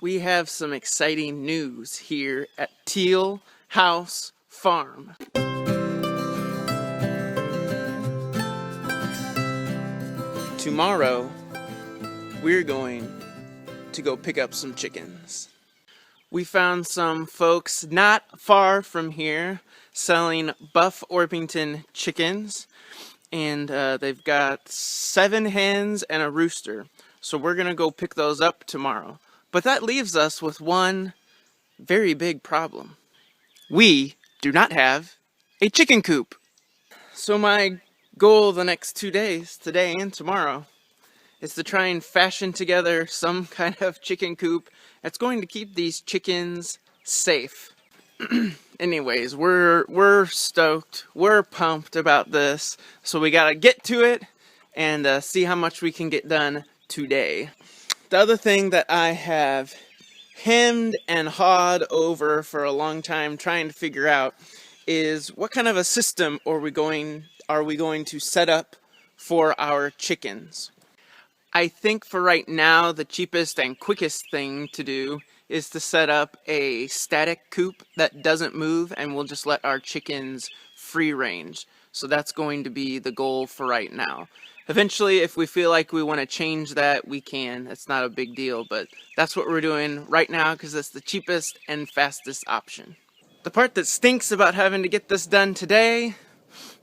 We have some exciting news here at Teal House Farm. Tomorrow, we're going to go pick up some chickens. We found some folks not far from here selling Buff Orpington chickens, and they've got 7 hens and a rooster. So we're gonna go pick those up tomorrow. But that leaves us with one very big problem. We do not have a chicken coop. So my goal the next 2 days, today and tomorrow, is to try and fashion together some kind of chicken coop that's going to keep these chickens safe. Anyways, we're stoked, we're pumped about this, so we gotta get to it and see how much we can get done today. The other thing that I have hemmed and hawed over for a long time trying to figure out is what kind of a system are we going to set up for our chickens. I think for right now the cheapest and quickest thing to do is to set up a static coop that doesn't move, and we'll just let our chickens free range. So that's going to be the goal for right now. Eventually, if we feel like we want to change that, we can. It's not a big deal, but that's what we're doing right now because it's the cheapest and fastest option. The part that stinks about having to get this done today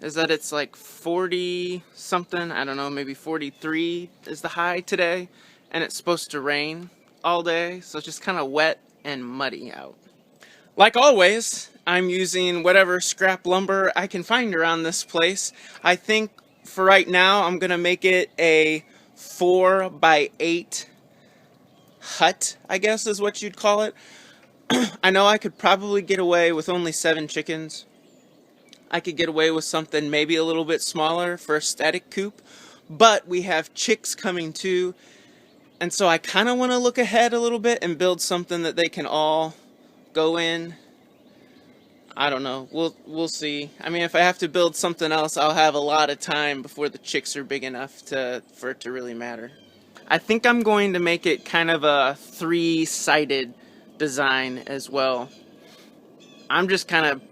is that it's like 40 something, I don't know, maybe 43 is the high today, and it's supposed to rain all day, so it's just kind of wet and muddy out. Like always, I'm using whatever scrap lumber I can find around this place. I think for right now I'm gonna make it a 4x8 hut, I guess is what you'd call it. I know I could probably get away with only 7 chickens. I could get away with something maybe a little bit smaller for a static coop, but we have chicks coming too, and so I kind of want to look ahead a little bit and build something that they can all go in. I don't know, we'll see. I mean, if I have to build something else, I'll have a lot of time before the chicks are big enough for it to really matter. I think I'm going to make it kind of a 3-sided design as well. I'm just kind of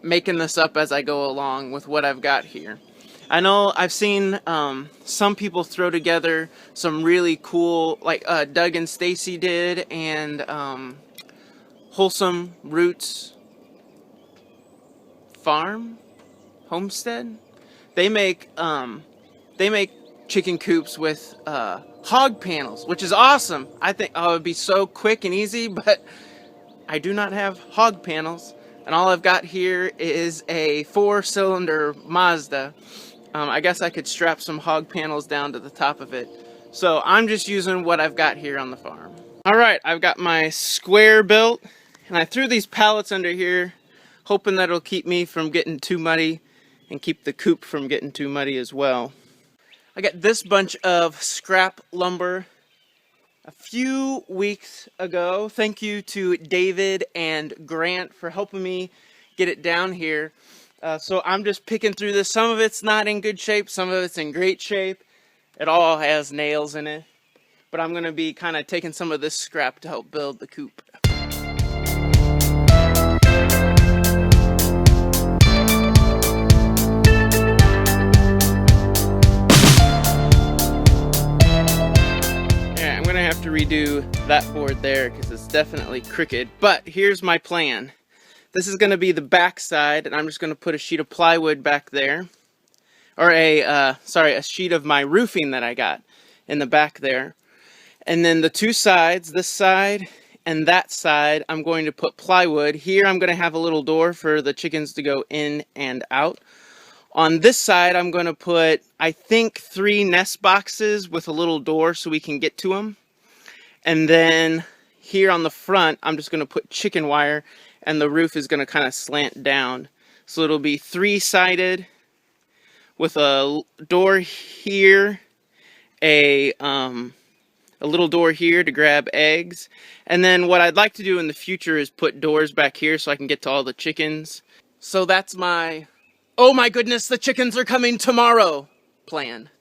making this up as I go along with what I've got here. I know I've seen some people throw together some really cool, like Doug and Stacy did, and Wholesome Roots Farm, Homestead. They make chicken coops with hog panels, which is awesome. I think it would be so quick and easy, but I do not have hog panels. And all I've got here is a 4-cylinder Mazda. I guess I could strap some hog panels down to the top of it. So I'm just using what I've got here on the farm. Alright, I've got my square built, and I threw these pallets under here, hoping that it'll keep me from getting too muddy and keep the coop from getting too muddy as well. I got this bunch of scrap lumber a few weeks ago. Thank you to David and Grant for helping me get it down here. So I'm just picking through this. Some of it's not in good shape, some of it's in great shape. It all has nails in it. But I'm going to be kind of taking some of this scrap to help build the coop. Yeah, I'm going to have to redo that board there because it's definitely crooked. But here's my plan. This is going to be the back side, and I'm just going to put a sheet of plywood back there, or a sheet of my roofing that I got in the back there. And then the 2 sides, this side and that side, I'm going to put plywood. Here I'm going to have a little door for the chickens to go in and out. On this side, I'm going to put, I think, 3 nest boxes with a little door so we can get to them. And then here on the front, I'm just going to put chicken wire, and the roof is going to kind of slant down. So it'll be 3-sided with a door here, a little door here to grab eggs. And then what I'd like to do in the future is put doors back here so I can get to all the chickens. So that's my, oh my goodness, the chickens are coming tomorrow plan.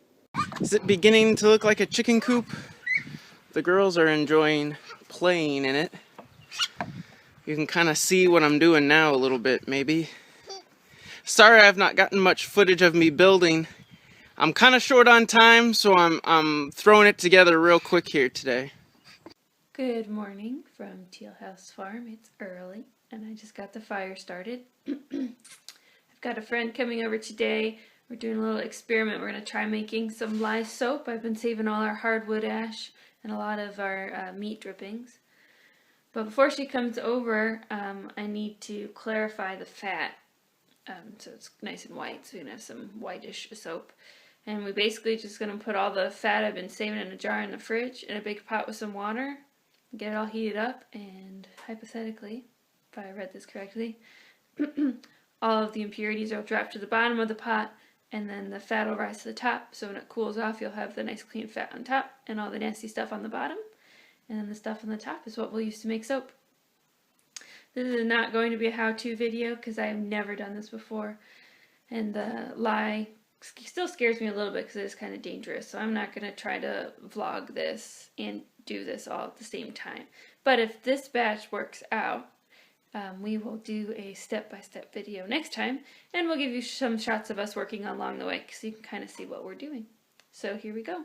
Is it beginning to look like a chicken coop? The girls are enjoying playing in it. You can kind of see what I'm doing now a little bit, maybe. Sorry I've not gotten much footage of me building. I'm kind of short on time, so I'm throwing it together real quick here today. Good morning from Teal House Farm. It's early and I just got the fire started. I've got a friend coming over today. We're doing a little experiment. We're going to try making some lye soap. I've been saving all our hardwood ash and a lot of our meat drippings. But before she comes over, I need to clarify the fat so it's nice and white, so we can have some whitish soap. And we basically just going to put all the fat I've been saving in a jar in the fridge in a big pot with some water, get it all heated up, and hypothetically, if I read this correctly, all of the impurities will drop to the bottom of the pot, and then the fat will rise to the top. So when it cools off, you'll have the nice clean fat on top and all the nasty stuff on the bottom. And then the stuff on the top is what we'll use to make soap. This is not going to be a how-to video because I have never done this before. And the lye still scares me a little bit because it is kind of dangerous. So I'm not going to try to vlog this and do this all at the same time. But if this batch works out, we will do a step-by-step video next time. And we'll give you some shots of us working along the way so you can kind of see what we're doing. So here we go.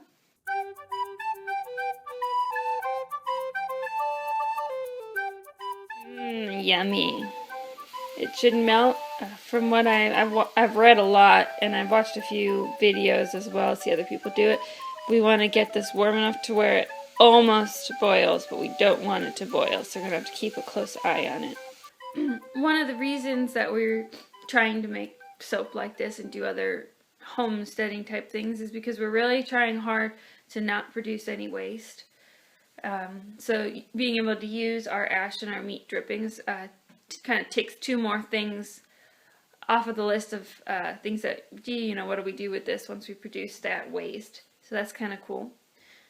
Yummy. It should melt. From what I've read a lot, and I've watched a few videos as well, see other people do it. We want to get this warm enough to where it almost boils, but we don't want it to boil, so we're going to have to keep a close eye on it. One of the reasons that we're trying to make soap like this and do other homesteading type things is because we're really trying hard to not produce any waste. So being able to use our ash and our meat drippings kind of takes two more things off of the list of things that, gee, what do we do with this once we produce that waste? So that's kind of cool.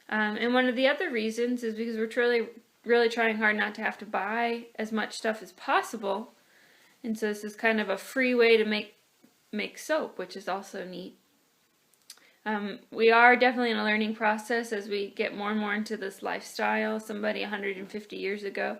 And one of the other reasons is because we're really trying hard not to have to buy as much stuff as possible. And so this is kind of a free way to make soap, which is also neat. We are definitely in a learning process as we get more and more into this lifestyle. Somebody 150 years ago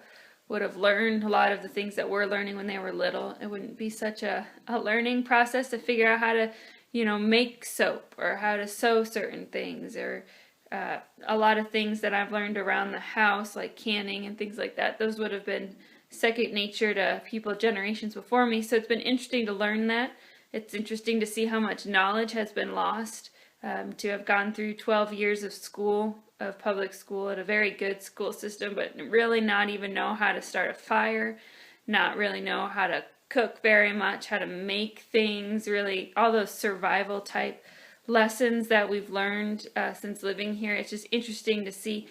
would have learned a lot of the things that we're learning when they were little. It wouldn't be such a learning process to figure out how to, make soap or how to sew certain things, or a lot of things that I've learned around the house, like canning and things like that. Those would have been second nature to people generations before me. So it's been interesting to learn that. It's interesting to see how much knowledge has been lost. To have gone through 12 years of school, of public school, at a very good school system, but really not even know how to start a fire, not really know how to cook very much, how to make things, really all those survival type lessons that we've learned since living here. It's just interesting to see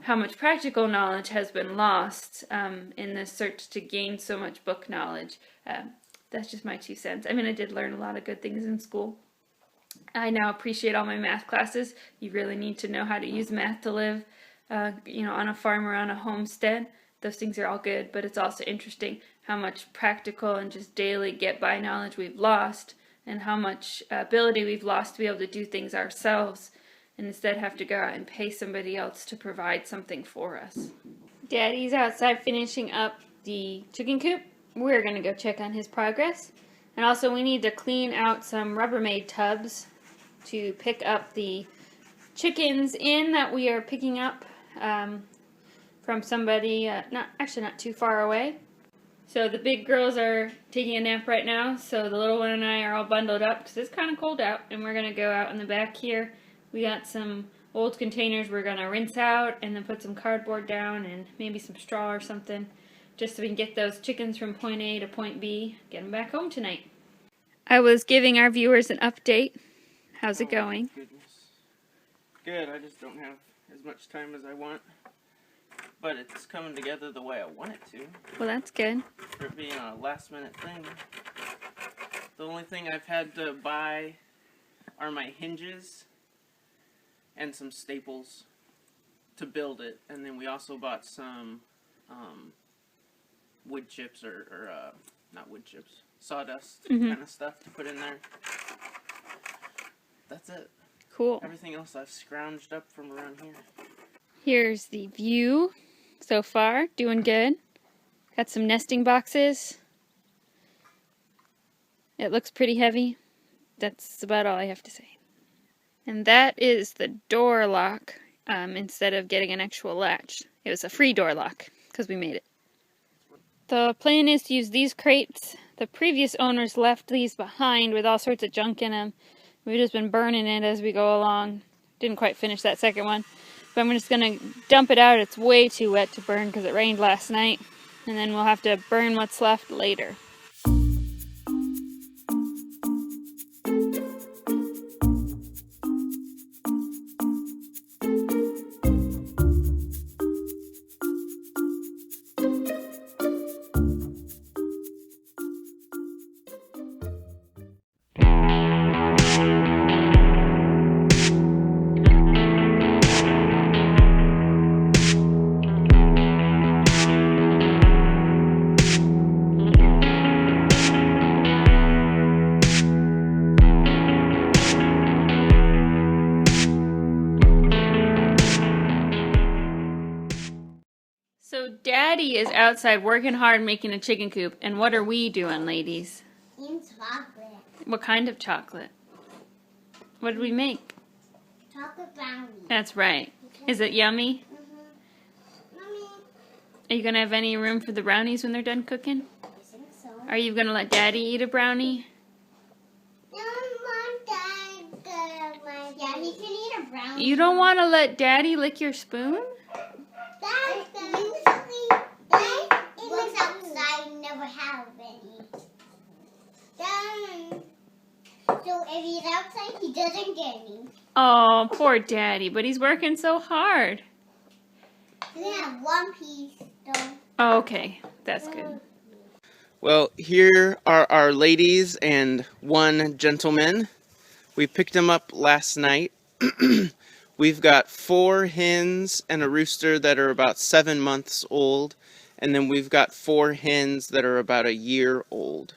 how much practical knowledge has been lost in this search to gain so much book knowledge. That's just my 2 cents. I mean, I did learn a lot of good things in school. I now appreciate all my math classes. You really need to know how to use math to live, on a farm or on a homestead. Those things are all good, but it's also interesting how much practical and just daily get-by knowledge we've lost, and how much ability we've lost to be able to do things ourselves, and instead have to go out and pay somebody else to provide something for us. Daddy's outside finishing up the chicken coop. We're going to go check on his progress. And also we need to clean out some Rubbermaid tubs to pick up the chickens in that we are picking up from somebody not too far away. So the big girls are taking a nap right now, so the little one and I are all bundled up because it's kind of cold out, and we're going to go out in the back here. We got some old containers we're going to rinse out and then put some cardboard down and maybe some straw or something, just so we can get those chickens from point A to point B, get them back home tonight. I was giving our viewers an update. How's it going? Goodness. Good, I just don't have as much time as I want. But it's coming together the way I want it to. Well, that's good. For it being a last minute thing. The only thing I've had to buy are my hinges and some staples to build it. And then we also bought some wood chips or not wood chips, sawdust kind of stuff to put in there. That's it. Cool. Everything else I've scrounged up from around here. Here's the view so far. Doing good. Got some nesting boxes. It looks pretty heavy. That's about all I have to say. And that is the door lock instead of getting an actual latch. It was a free door lock because we made it. The plan is to use these crates. The previous owners left these behind with all sorts of junk in them. We've just been burning it as we go along. Didn't quite finish that second one. But I'm just going to dump it out. It's way too wet to burn because it rained last night. And then we'll have to burn what's left later. So Daddy is outside working hard making a chicken coop. And what are we doing, ladies? Eating chocolate. What kind of chocolate? What did we make? Chocolate brownies. That's right. Is it yummy? Mommy. Are you going to have any room for the brownies when they're done cooking? I think so. Are you going to let Daddy eat a brownie? Don't want that. My daddy can eat a brownie. You don't want to let Daddy lick your spoon? Dad, usually Dad looks outside and never have any. Dad. So if he's outside, he doesn't get any. Oh, poor Daddy, but he's working so hard. We have one piece, though. Oh, okay, that's good. Well, here are our ladies and one gentleman. We picked them up last night. We've got 4 hens and a rooster that are about 7 months old. And then we've got 4 hens that are about a year old.